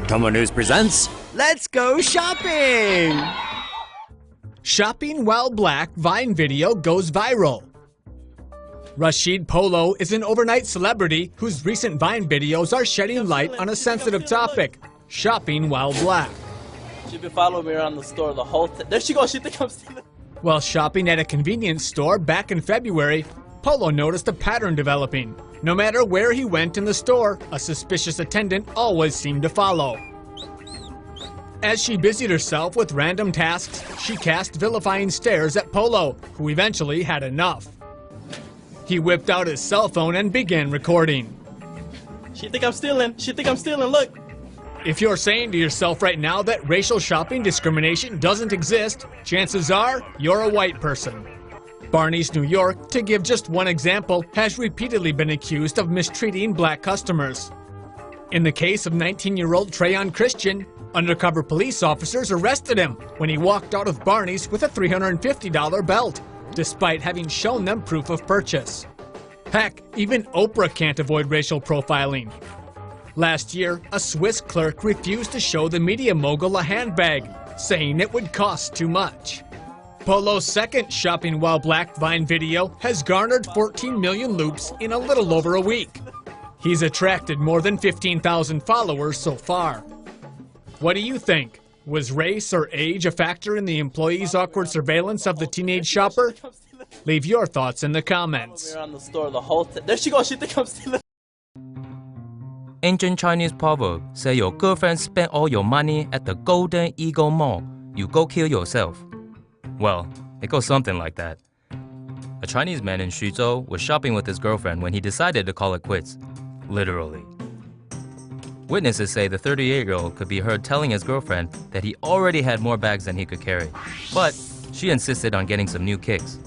TomoNews presents Let's Go Shopping! Shopping while black Vine video goes viral. Rashid Polo is an overnight celebrity whose recent Vine videos are shedding light on a sensitive topic, shopping while black. She's been following me around the store the whole time. There she goes, she thinks I'm stealing. While shopping at a convenience store back in February, Polo noticed a pattern developing. No matter where he went in the store, a suspicious attendant always seemed to follow. As she busied herself with random tasks, she cast vilifying stares at Polo, who eventually had enough. He whipped out his cell phone and began recording. She think I'm stealing. She think I'm stealing, look. If you're saying to yourself right now that racial shopping discrimination doesn't exist, chances are you're a white person. Barney's, New York, to give just one example, has repeatedly been accused of mistreating black customers. In the case of 19-year-old Trayon Christian, undercover police officers arrested him when he walked out of Barney's with a $350 belt, despite having shown them proof of purchase. Heck, even Oprah can't avoid racial profiling. Last year, a Swiss clerk refused to show the media mogul a handbag, saying it would cost too much. Polo's second shopping while black Vine video has garnered 14 million loops in a little over a week. He's attracted more than 15,000 followers so far. What do you think? Was race or age a factor in the employee's awkward surveillance of the teenage shopper? Leave your thoughts in the comments. Around the store the whole time. There she goes, she think I'm stealing. Ancient Chinese proverb say your girlfriend spent all your money at the Golden Eagle Mall. You go kill yourself. Well, it goes something like that. A Chinese man in Xuzhou was shopping with his girlfriend when he decided to call it quits. Literally. Witnesses say the 38-year-old could be heard telling his girlfriend that he already had more bags than he could carry. But she insisted on getting some new kicks.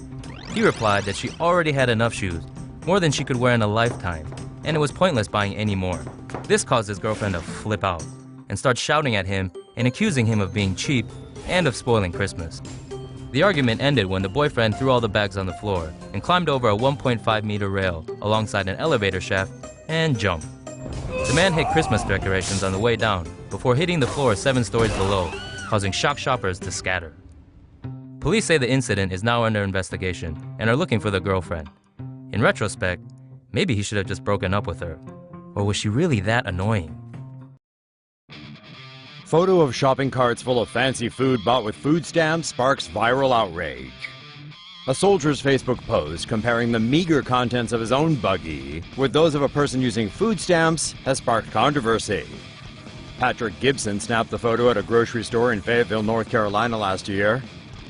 He replied that she already had enough shoes, more than she could wear in a lifetime, and it was pointless buying any more. This caused his girlfriend to flip out and start shouting at him and accusing him of being cheap and of spoiling Christmas. The argument ended when the boyfriend threw all the bags on the floor and climbed over a 1.5-meter rail alongside an elevator shaft and jumped. The man hit Christmas decorations on the way down before hitting the floor 7 stories below, causing shocked shoppers to scatter. Police say the incident is now under investigation and are looking for the girlfriend. In retrospect, maybe he should have just broken up with her. Or was she really that annoying? Photo of shopping carts full of fancy food bought with food stamps sparks viral outrage. A soldier's Facebook post comparing the meager contents of his own buggy with those of a person using food stamps has sparked controversy. Patrick Gibson snapped the photo at a grocery store in Fayetteville, North Carolina last year.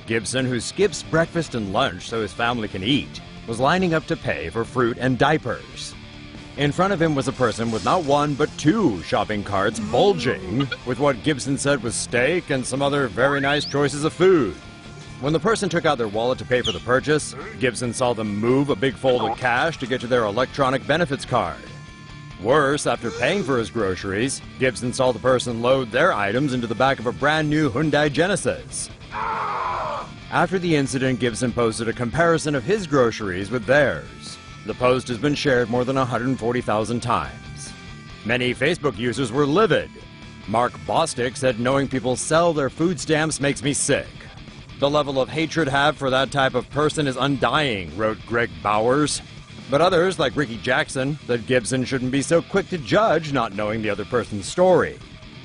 Gibson, who skips breakfast and lunch so his family can eat, was lining up to pay for fruit and diapers. In front of him was a person with not one but 2 shopping carts bulging with what Gibson said was steak and some other very nice choices of food. When the person took out their wallet to pay for the purchase, Gibson saw them move a big fold of cash to get to their electronic benefits card. Worse, after paying for his groceries, Gibson saw the person load their items into the back of a brand new Hyundai Genesis. After the incident, Gibson posted a comparison of his groceries with theirs. The post has been shared more than 140,000 times. Many Facebook users were livid. Mark Bostic said knowing people sell their food stamps makes me sick. The level of hatred have for that type of person is undying, wrote Greg Bowers. But others, like Ricky Jackson, said Gibson shouldn't be so quick to judge not knowing the other person's story.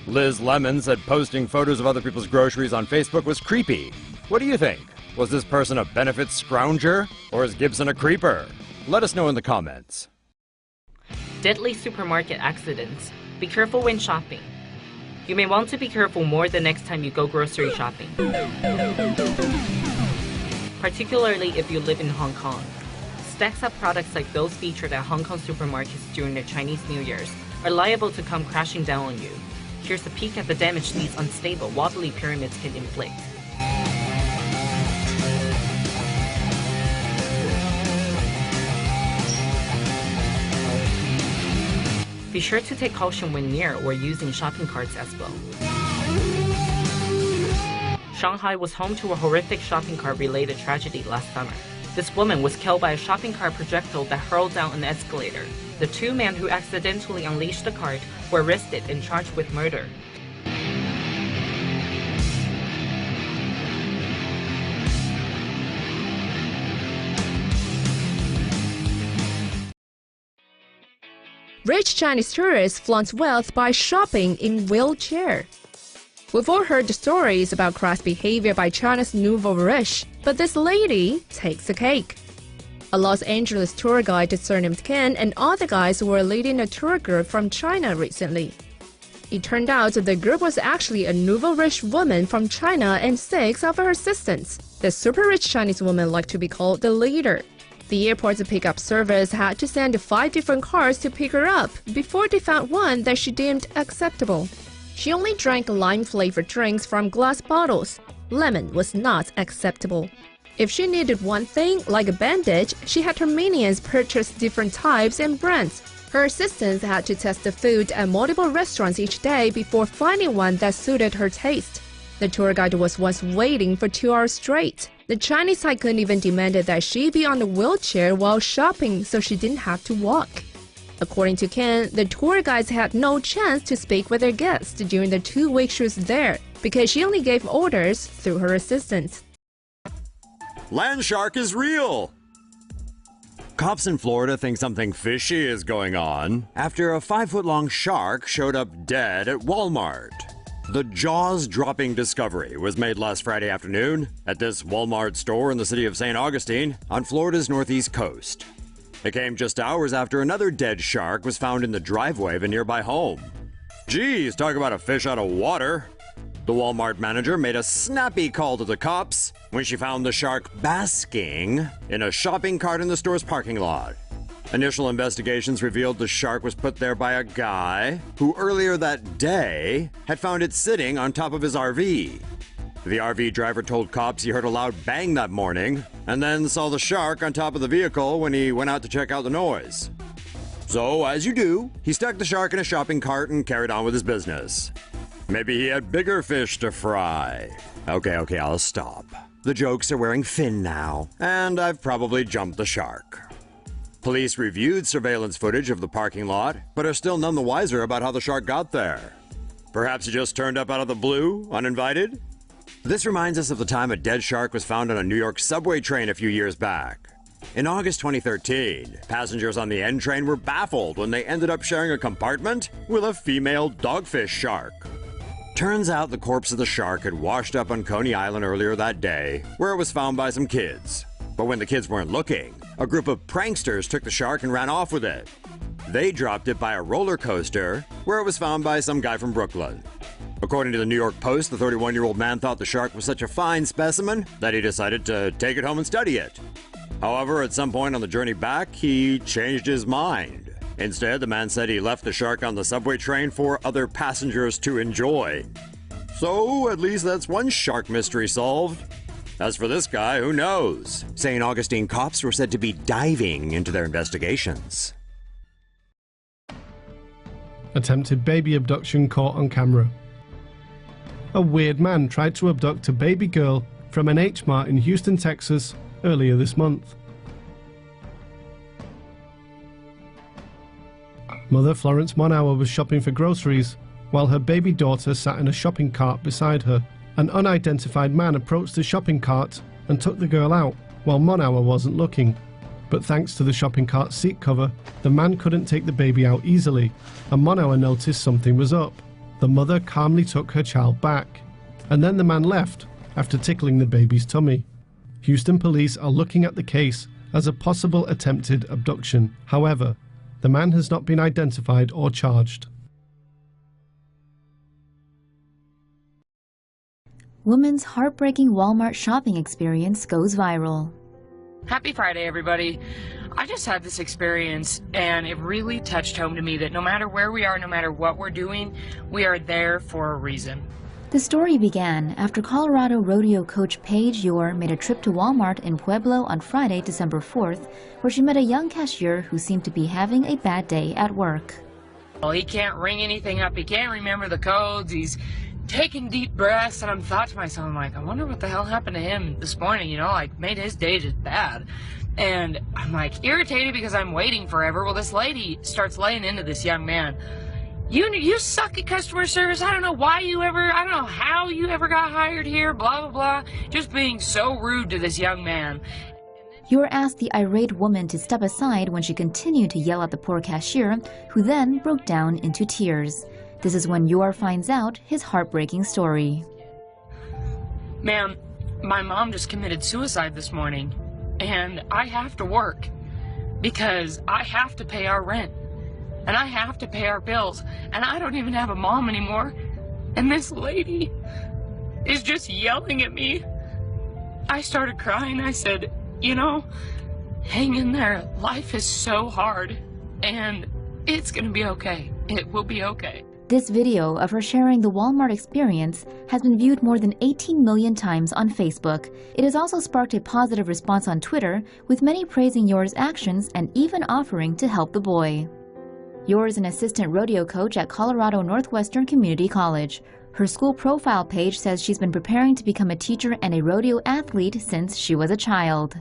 Liz Lemon said posting photos of other people's groceries on Facebook was creepy. What do you think? Was this person a benefits scrounger, or is Gibson a creeper? Let us know in the comments. Deadly supermarket accidents. Be careful when shopping. You may want to be careful more the next time you go grocery shopping. Particularly if you live in Hong Kong. Stacks of products like those featured at Hong Kong supermarkets during the Chinese New Year's are liable to come crashing down on you. Here's a peek at the damage these unstable, wobbly pyramids can inflict. Be sure to take caution when near or using shopping carts as well. Shanghai was home to a horrific shopping cart-related tragedy last summer. This woman was killed by a shopping cart projectile that hurled down an escalator. The 2 men who accidentally unleashed the cart were arrested and charged with murder. Rich Chinese tourists flaunt wealth by shopping in wheelchair. We've all heard the stories about crass behavior by China's nouveau riche, but this lady takes the cake. A Los Angeles tour guide, surnamed Ken, and other guys were leading a tour group from China recently. It turned out the group was actually a nouveau riche woman from China and 6 of her assistants. The super rich Chinese woman liked to be called the leader. The airport's pickup service had to send 5 different cars to pick her up before they found one that she deemed acceptable. She only drank lime-flavored drinks from glass bottles. Lemon was not acceptable. If she needed one thing, like a bandage, she had her minions purchase different types and brands. Her assistants had to test the food at multiple restaurants each day before finding one that suited her taste. The tour guide was once waiting for 2 hours straight. The Chinese tycoon even demanded that she be on a wheelchair while shopping so she didn't have to walk. According to Ken, the tour guides had no chance to speak with their guests during the 2 weeks she was there because she only gave orders through her assistants. Land shark is real! Cops in Florida think something fishy is going on after a 5-foot-long shark showed up dead at Walmart. The jaws-dropping discovery was made last Friday afternoon at this Walmart store in the city of St. Augustine on Florida's northeast coast. It came just hours after another dead shark was found in the driveway of a nearby home. Geez, talk about a fish out of water. The Walmart manager made a snappy call to the cops when she found the shark basking in a shopping cart in the store's parking lot. Initial investigations revealed the shark was put there by a guy who earlier that day had found it sitting on top of his RV. The RV driver told cops he heard a loud bang that morning and then saw the shark on top of the vehicle when he went out to check out the noise. So, as you do, he stuck the shark in a shopping cart and carried on with his business. Maybe he had bigger fish to fry. Okay, I'll stop. The jokes are wearing fin now, and I've probably jumped the shark. Police reviewed surveillance footage of the parking lot, but are still none the wiser about how the shark got there. Perhaps he just turned up out of the blue, uninvited? This reminds us of the time a dead shark was found on a New York subway train a few years back. In August 2013, passengers on the N train were baffled when they ended up sharing a compartment with a female dogfish shark. Turns out the corpse of the shark had washed up on Coney Island earlier that day, where it was found by some kids. But when the kids weren't looking, a group of pranksters took the shark and ran off with it. They dropped it by a roller coaster, where it was found by some guy from Brooklyn. According to the New York Post, the 31-year-old man thought the shark was such a fine specimen that he decided to take it home and study it. However, at some point on the journey back, he changed his mind. Instead, the man said he left the shark on the subway train for other passengers to enjoy. So, at least that's one shark mystery solved. As for this guy, who knows? St. Augustine cops were said to be diving into their investigations. Attempted baby abduction caught on camera. A weird man tried to abduct a baby girl from an H-Mart in Houston, Texas, earlier this month. Mother Florence Monauer was shopping for groceries while her baby daughter sat in a shopping cart beside her. An unidentified man approached the shopping cart and took the girl out while Monauer wasn't looking. But thanks to the shopping cart seat cover, the man couldn't take the baby out easily, and Monauer noticed something was up. The mother calmly took her child back, and then the man left after tickling the baby's tummy. Houston police are looking at the case as a possible attempted abduction. However, the man has not been identified or charged. Woman's heartbreaking Walmart shopping experience goes viral. Happy Friday, everybody. I just had this experience, and it really touched home to me that no matter where we are, no matter what we're doing, we are there for a reason. The story began after Colorado rodeo coach Paige Yore made a trip to Walmart in Pueblo on Friday, December 4th, where she met a young cashier who seemed to be having a bad day at work. Well, he can't ring anything up. He can't remember the codes. He's taking deep breaths, and I'm thought to myself, I'm like, I wonder what the hell happened to him this morning, you know, like made his day just bad. And I'm like irritated because I'm waiting forever. Well, this lady starts laying into this young man. You suck at customer service. I don't know how you ever got hired here, blah, blah, blah. Just being so rude to this young man. Yor asked the irate woman to step aside when she continued to yell at the poor cashier, who then broke down into tears. This is when Yor finds out his heartbreaking story. Ma'am, my mom just committed suicide this morning, and I have to work because I have to pay our rent, and I have to pay our bills, and I don't even have a mom anymore, and this lady is just yelling at me. I started crying. I said, you know, hang in there. Life is so hard, and it's gonna be okay. It will be okay. This video of her sharing the Walmart experience has been viewed more than 18 million times on Facebook. It has also sparked a positive response on Twitter, with many praising Yor's actions and even offering to help the boy. Yor is an assistant rodeo coach at Colorado Northwestern Community College. Her school profile page says she's been preparing to become a teacher and a rodeo athlete since she was a child.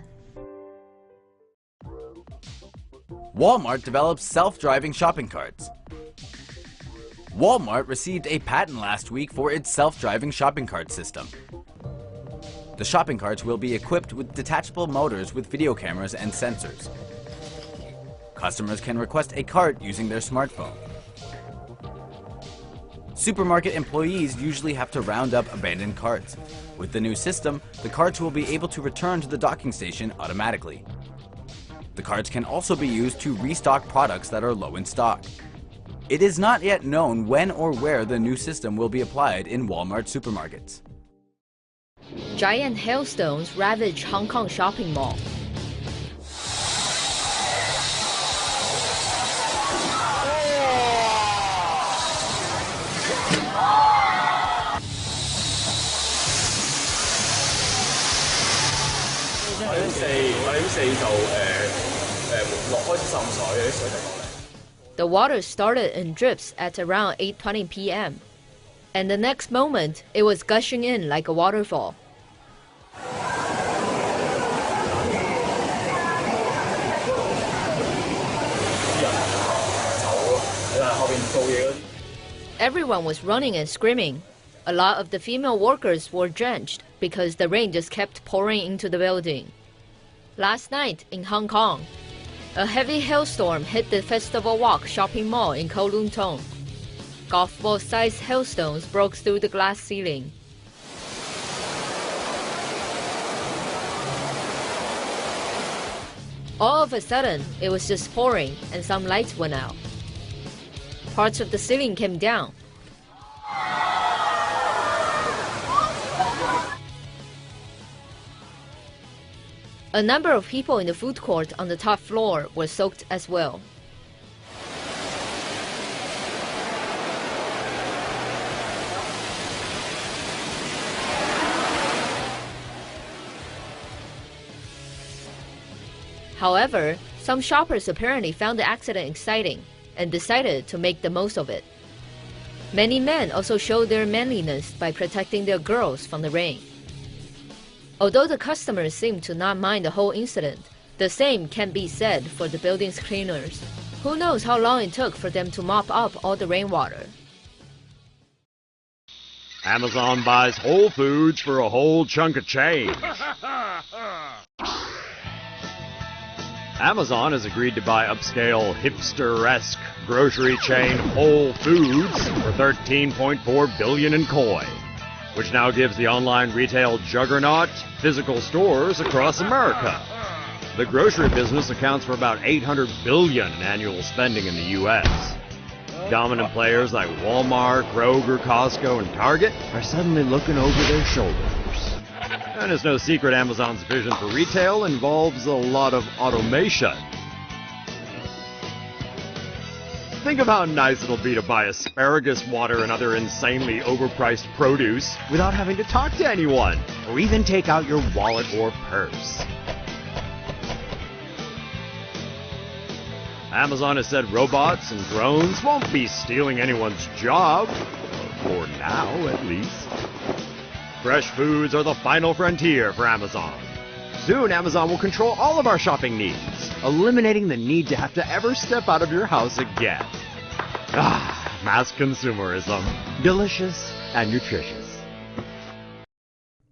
Walmart develops self-driving shopping carts. Walmart received a patent last week for its self-driving shopping cart system. The shopping carts will be equipped with detachable motors with video cameras and sensors. Customers can request a cart using their smartphone. Supermarket employees usually have to round up abandoned carts. With the new system, the carts will be able to return to the docking station automatically. The carts can also be used to restock products that are low in stock. It is not yet known when or where the new system will be applied in Walmart supermarkets. Giant hailstones ravage Hong Kong shopping mall. The water started in drips at around 8:20 p.m. and the next moment it was gushing in like a waterfall. Everyone was running and screaming. A lot of the female workers were drenched because the rain just kept pouring into the building. Last night in Hong Kong, a heavy hailstorm hit the Festival Walk shopping mall in Kowloon Tong. Golf ball-sized hailstones broke through the glass ceiling. All of a sudden, it was just pouring and some lights went out. Parts of the ceiling came down. A number of people in the food court on the top floor were soaked as well. However, some shoppers apparently found the accident exciting and decided to make the most of it. Many men also showed their manliness by protecting their girls from the rain. Although the customers seemed to not mind the whole incident, the same can be said for the building's cleaners. Who knows how long it took for them to mop up all the rainwater. Amazon buys Whole Foods for a whole chunk of change. Amazon has agreed to buy upscale, hipster-esque grocery chain Whole Foods for $13.4 billion in coin, which now gives the online retail juggernaut physical stores across America. The grocery business accounts for about $800 billion in annual spending in the U.S. Dominant players like Walmart, Kroger, Costco, and Target are suddenly looking over their shoulders. And it's no secret Amazon's vision for retail involves a lot of automation. Think of how nice it'll be to buy asparagus water and other insanely overpriced produce without having to talk to anyone, or even take out your wallet or purse. Amazon has said robots and drones won't be stealing anyone's job, for now at least. Fresh foods are the final frontier for Amazon. Soon, Amazon will control all of our shopping needs, eliminating the need to have to ever step out of your house again. Mass consumerism. Delicious and nutritious.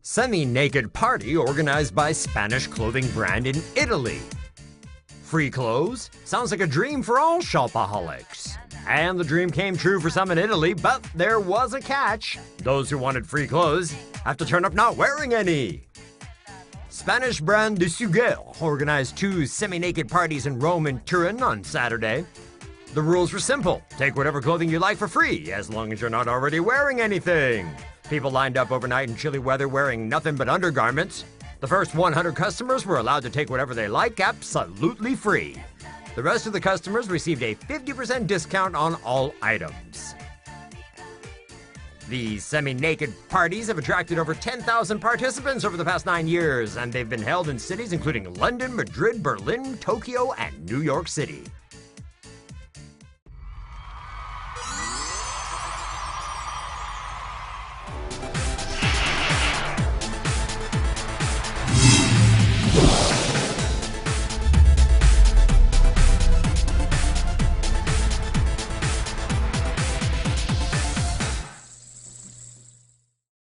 Semi-naked party organized by Spanish clothing brand in Italy. Free clothes? Sounds like a dream for all shopaholics. And the dream came true for some in Italy, but there was a catch. Those who wanted free clothes have to turn up not wearing any. Spanish brand de Suguel organized 2 semi-naked parties in Rome and Turin on Saturday. The rules were simple. Take whatever clothing you like for free, as long as you're not already wearing anything. People lined up overnight in chilly weather wearing nothing but undergarments. The first 100 customers were allowed to take whatever they like absolutely free. The rest of the customers received a 50% discount on all items. These semi-naked parties have attracted over 10,000 participants over the past 9 years, and they've been held in cities including London, Madrid, Berlin, Tokyo, and New York City.